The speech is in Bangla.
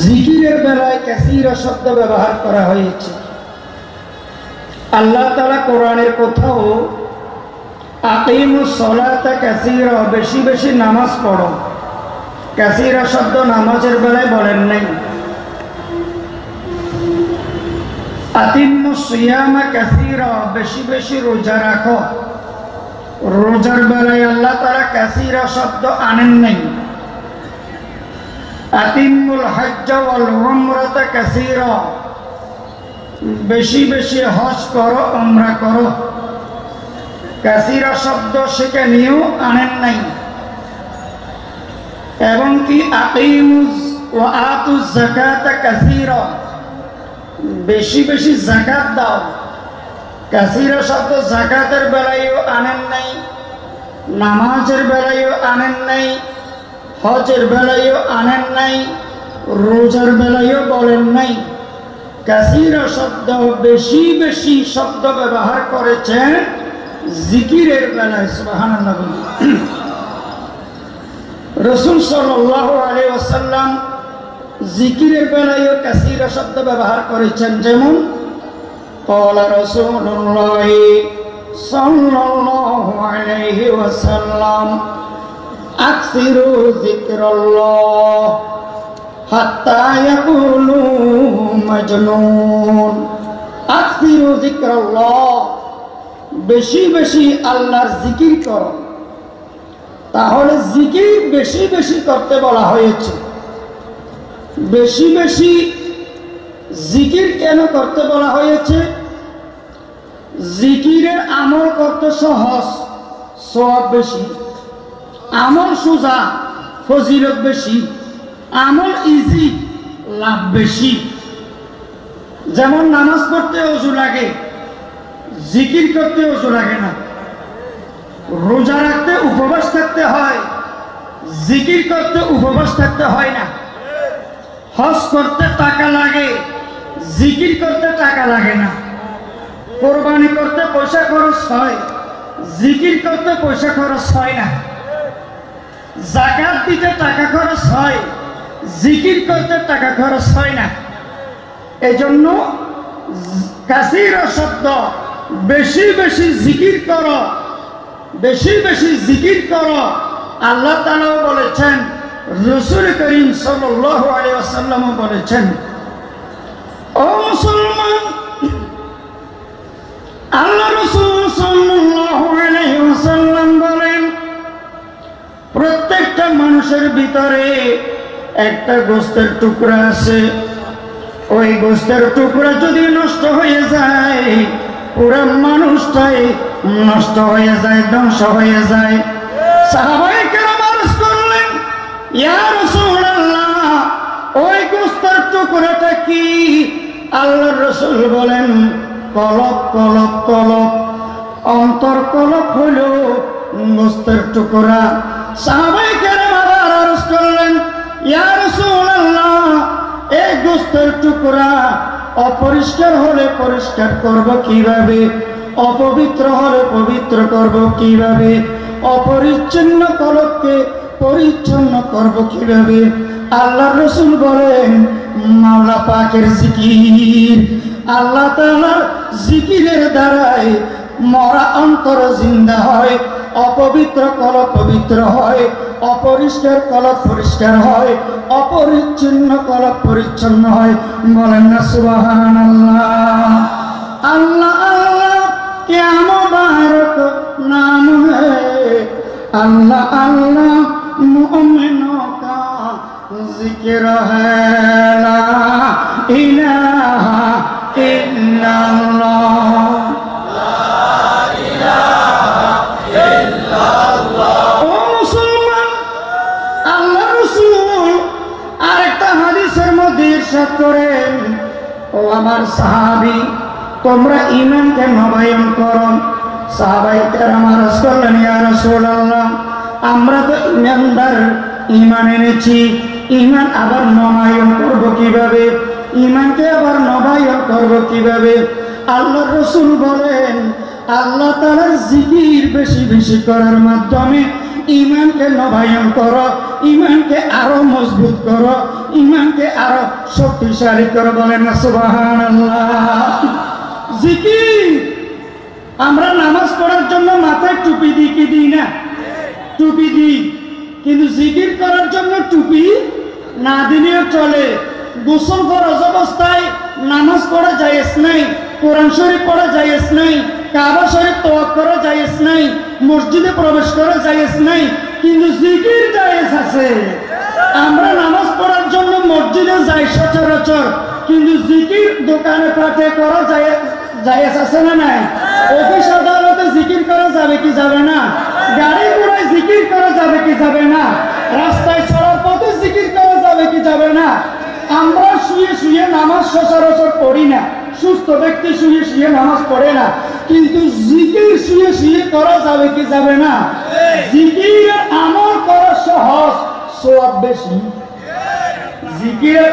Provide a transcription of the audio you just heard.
জিকিরের বেলায় কাসীরা শব্দ ব্যবহার করা হয়েছে। আল্লাহ তাআলা কোরআনের কোথাও আকিমুস সলাতা কাসীরা, বেশি বেশি নামাজ পড়ো, কাসীরা শব্দ নামাজের বেলায় বলেন নাই। আতিম্মুস সিয়ামা কাসীরা, বেশি বেশি রোজা রাখো, রোজার বেলায় আল্লাহ তাআলা কাসীরা শব্দ আনেন নাই। আতিম্মুল হজ্জ ওয়াল উমরাতা কাসীরা, বেশি বেশি হজ করো, উমরা করো, কাসীরা শব্দ সেখানেও আনেন নাই। এবং কি আকিমুস ওয়া আতুজ যাকাতা কাসীরা, বেশি বেশি যাকাত দাও, কাসীরা শব্দ যাকাতের বেলায়ও আনেন নাই, নামাজের বেলায়ও আনেন নাই, হজের বেলায়ও আনেন নাই, রোজার বেলায়ও বলেন নাই। কাসীরা শব্দ বেশি বেশি শব্দ ব্যবহার করেছেন জিকিরের বেলায়। সুবহানাল্লাহ। রাসূল সাল্লাল্লাহু আলাইহি ওয়াসাল্লাম জিকিরের বেলায়ও কাসীরা শব্দ ব্যবহার করেছেন। যেমন ক্বালা রাসূলুল্লাহ সাল্লাল্লাহু আলাইহি ওয়াসাল্লাম আকসিরু যিকরাল্লাহ হাত্তা ইয়াকুলু মাজনুন। আকসিরু যিকরাল্লাহ, বেশি বেশি আল্লাহর জিকির করো। তাহলে জিকির বেশি বেশি করতে বলা হয়েছে। বেশি বেশি জিকির কেন করতে বলা হয়েছে? জিকিরের আমল করতে সহজ, সওয়াব বেশি। আমল সোজা, ফজিলত বেশি। আমল ইজি, লাভ বেশি। যেমন নামাজ পড়তে ওযু লাগে, জিকির করতে ওযু লাগে না। রোজা রাখতে উপবাস থাকতে হয়, জিকির করতে উপবাস থাকতে হয় না। হজ করতে টাকা লাগে, জিকির করতে টাকা লাগে না। কোরবানি করতে পয়সা খরচ হয়, জিকির করতে পয়সা খরচ হয় না। যাকাত দিতে টাকা খরচ হয়, জিকির করতে টাকা খরচ হয় না। এজন্য কাসীরা শব্দ বেশি বেশি জিকির করো, বেশি বেশি জিকির করো। আল্লাহ তাআলা বলেছেন, রাসূল করিম সাল্লাল্লাহু আলাইহি ওয়াসাল্লাম বলেছেন, ও মুসলমান, আল্লাহ রাসূল সাল্লাল্লাহু আলাইহি ওয়াসাল্লাম বলেন, প্রত্যেকটা মানুষের ভিতরে একটা গোশতের টুকরা আছে। ওই গোশতের টুকরা যদি নষ্ট হয়ে যায়, পুরো মানুষটাই নষ্ট হয়ে যায়, ধ্বংস হয়ে যায়। সাহাবায়ে কেরাম আরজ করলেন, ইয়া রাসূলুল্লাহ, ওই গোশতের টুকরাটা কি? আল্লাহর রাসূল বলেন, কলব, কলব, কলব। অন্তর কলব হলো গোশতের টুকরা। সাহাবায়ে কেরাম আবার আরজ করলেন, ইয়া রাসূলুল্লাহ, এই গোশতের টুকরা অপরিষ্কার হলে পরিষ্কার করব কিভাবে? অপবিত্র হলে পবিত্র করব কিভাবে? অপরিচ্ছন্ন কলবকে পরিচ্ছন্ন করব কিভাবে? আল্লাহর রাসূল বলেন, মাওলা পাকের জিকির। আল্লাহ তাআলার জিকিরের দ্বারাই মরা অন্তর জিন্দা হয়, অপবিত্র কলব পবিত্র হয়, অপরিষ্কার কলব পরিষ্কার হয়, অপরিচ্ছন্ন কলব পরিচ্ছন্ন হয়। বলেন না সুবহানাল্লাহ। আল্লাহ আল্লাহ क्या मुबारक नाम है, अल्लाह अल्लाह मुमिनों का जिक्र है, ला इलाहा इल्लल्लाह, ला इलाहा इल्लल्लाह। ओ मुसलमान, আল্লাহ রাসূল আরেকটা হাদিসের মধ্যে ইরশাদ করেন, ও আমার সাহাবী, তোমরা ঈমানকে নবায়ন করো। সাহাবায়ে কেরাম আরজ করলেন, ইয়া রাসূলুল্লাহ, আমরা তো ঈমানদার, ঈমান এনেছি, ঈমান আবার নবায়ন করব কিভাবে? ঈমানকে আবার নবায়ন করব কিভাবে? আল্লাহর রাসূল বলেন, আল্লাহ তাআলার জিকির বেশি বেশি করার মাধ্যমে ইমানকে নবায়ন করো, ইমানকে আরো মজবুত করো, ইমানকে আরো শক্তিশালী করো। বলেন না সুবহানাল্লাহ। জিকির, আমরা নামাজ পড়ার জন্য মাথায় টুপি দিই কি দিই না? টুপি দিই, কিন্তু জিকির করার জন্য টুপি না দিলেও চলে। গোসল ফরজ অবস্থায় নামাজ পড়া জায়েজ নাই, কোরআন শরীফ পড়া জায়েজ নাই, কাবা শরীফ তওয়াফ করা জায়েজ নাই, মসজিদে প্রবেশ করা জায়েজ নাই, কিন্তু জিকির জায়েজ আছে। আমরা নামাজ পড়ার জন্য মসজিদে যাই সচরাচর, কিন্তু জিকির দোকানে পাঠে করা জায়েজ আছে না নাই? অফিস আদালতে জিকির করা যাবে কি যাবে না? গাড়ি ঘোড়ায় জিকির করা যাবে কি যাবে না? রাস্তায় চলার পথে জিকির করা যাবে কি যাবে না? আমরা শুয়ে শুয়ে নামাজ সচরাচর পড়ি না, সুস্থ ব্যক্তি শুয়ে শুয়ে নামাজ পড়ে না, কিন্তু জিকির শুয়ে শুয়ে করা যাবে কি যাবে না? জিকির আমল করা সহজ, সওয়াব বেশি। জিকির